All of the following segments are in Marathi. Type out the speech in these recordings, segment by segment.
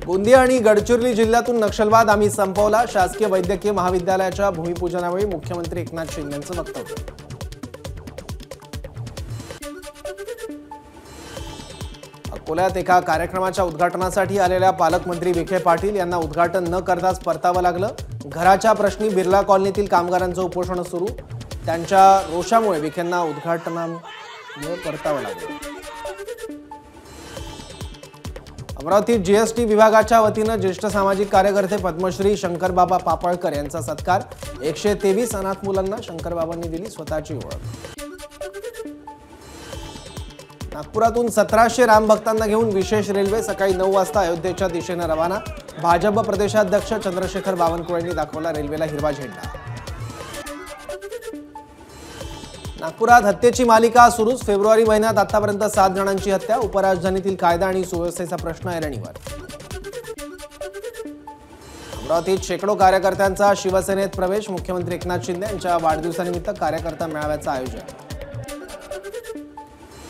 गोंदिया आणि गडचिरोली जिल्ह्यातून नक्षलवाद आम्ही संपवला। शासकीय वैद्यकीय महाविद्यालयाच्या भूमिपूजनावेळी मुख्यमंत्री एकनाथ शिंदे यांचं वक्तव्य। अकोल्यात एका कार्यक्रमाच्या उद्घाटनासाठी आलेल्या पालकमंत्री विखे पाटील यांना उद्घाटन न करताच परतावं लागलं। घराच्या प्रश्नी बिर्ला कॉलनीतील कामगारांचं उपोषण सुरू। त्यांच्या रोषामुळे विखेंना उद्घाटनामुळे परतावं लागलं। अमरावतीत जीएसटी विभागाच्या वतीनं ज्येष्ठ सामाजिक कार्यकर्ते पद्मश्री शंकरबाबा पापळकर यांचा सत्कार। 123 अनाथ मुलांना शंकरबाबांनी दिली स्वतःची ओळख। नागपुरातून 1700 रामभक्तांना घेऊन विशेष रेल्वे सकाळी 9 वाजता अयोध्येच्या दिशेने रवाना। भाजप प्रदेशाध्यक्ष चंद्रशेखर बावनकुळेंनी दाखवला रेल्वेला हिरवा झेंडा। नागपुरात हत्येची मालिका सुरूच। फेब्रुवारी महिन्यात आतापर्यंत 7 जणांची हत्या। उपराजधानीतील कायदा आणि सुव्यवस्थेचा प्रश्न ऐरणीवर। अमरावतीत शेकडो कार्यकर्त्यांचा शिवसेनेत प्रवेश। मुख्यमंत्री एकनाथ शिंदे यांच्या वाढदिवसानिमित्त कार्यकर्ता मेळाव्याचं आयोजन।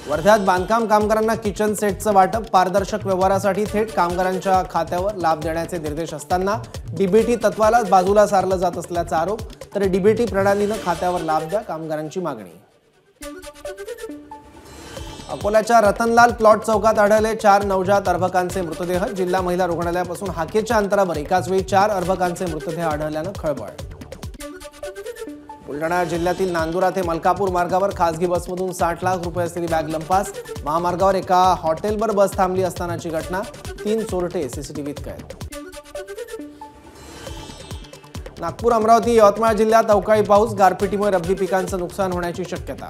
वर्ध्यात बांधकाम कामगारांना किचन सेटचं वाटप। पारदर्शक व्यवहारासाठी थेट कामगारांच्या खात्यावर लाभ देण्याचे निर्देश असताना डीबीटी तत्वाला बाजूला सारलं जात असल्याचा आरोप। तर डीबीटी प्रणालीनं खात्यावर लाभ द्या, कामगारांची मागणी। अकोल्याच्या रतनलाल प्लॉट चौकात आढळले 4 नवजात अर्भकांचे मृतदेह। जिल्हा महिला रुग्णालयापासून हाकेच्या अंतरावर एकाच वेळी 4 अर्भकांचे मृतदेह आढळल्यानं खळबळ। बुलढाणा जिल्ह्यातील नांदुरा ते मलकापूर मार्गावर खासगी बसमधून 60 लाख रुपये असलेली बॅग लंपास। महामार्गावर एका हॉटेलवर बस थांबली असतानाची घटना। 3 चोरटे सीसीटीव्हीत कैद। नागपूर, अमरावती, यवतमाळ जिल्ह्यात अवकाळी पाऊस। गारपिटीमुळे रब्बी पिकांचं नुकसान होण्याची शक्यता।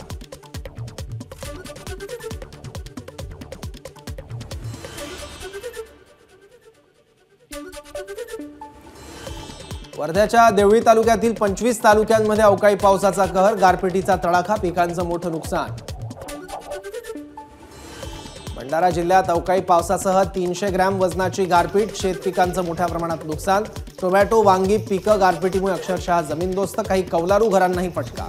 वर्ध्याच्या देवळी तालुक्यातील 25 तालुक्यांमध्ये अवकाळी पावसाचा कहर। गारपिटीचा तडाखा, पिकांचं मोठं नुकसान। भंडारा जिल्ह्यात अवकाळी पावसासह 300 ग्रॅम वजनाची गारपीट। शेतपिकांचं मोठ्या प्रमाणात नुकसान। टोमॅटो, वांगी पिकं गारपिटीमुळे अक्षरशः जमीनदोस्त। काही कौलारू घरांनाही फटका।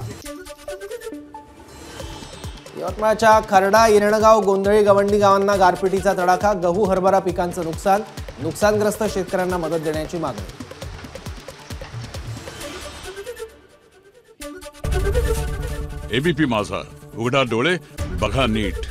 यवतमाळच्या खर्डा, इरणगाव, गोंधळी, गवंडी गावांना गारपिटीचा तडाखा। गहू, हरभरा पिकांचं नुकसान। नुकसानग्रस्त शेतकऱ्यांना मदत देण्याची मागणी। एबीपी माझा, उघडा डोळे बघा नीट।